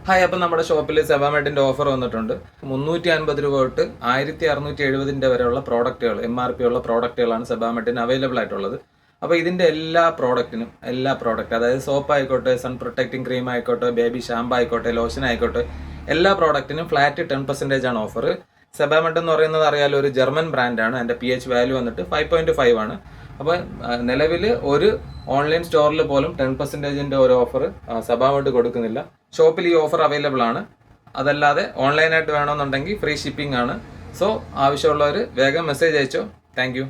Hi, അപ്പം നമ്മുടെ ഷോപ്പിൽ സെബാമെഡിൻ്റെ ഓഫർ വന്നിട്ടുണ്ട്. 350 രൂപ തൊട്ട് 1670 വരെയുള്ള പ്രോഡക്റ്റുകൾ, MRP ഉള്ള പ്രോഡക്റ്റുകളാണ് സെബാമെഡിന് അവൈലബിൾ ആയിട്ടുള്ളത്. അപ്പോൾ ഇതിൻ്റെ എല്ലാ പ്രോഡക്റ്റ് അതായത് സോപ്പ് ആയിക്കോട്ടെ, സൺ പ്രൊട്ടക്റ്റിംഗ് ക്രീം ആയിക്കോട്ടെ, ബേബി ഷാമ്പ് ആയിക്കോട്ടെ, ലോഷൻ ആയിക്കോട്ടെ, എല്ലാ പ്രോഡക്റ്റിനും ഫ്ലാറ്റ് 10% ആണ് ഓഫർ. സെബാമെഡ് എന്ന് പറയുന്നത് അറിയാലോ, ഒരു ജർമ്മൻ ബ്രാൻഡാണ്. എൻ്റെ pH വാല്യൂ വന്നിട്ട് 5.5 ആണ്. അപ്പോൾ നിലവിൽ ഒരു ഓൺലൈൻ സ്റ്റോറിൽ പോലും 10% ഒരു ഓഫർ സെബാമെഡ് കൊടുക്കുന്നില്ല. ഷോപ്പിൽ ഈ ഓഫർ അവൈലബിൾ ആണ്. അതല്ലാതെ ഓൺലൈനായിട്ട് വേണമെന്നുണ്ടെങ്കിൽ ഫ്രീ ഷിപ്പിംഗ് ആണ്. സോ ആവശ്യമുള്ളവർ വേഗം മെസ്സേജ് അയച്ചോ. താങ്ക്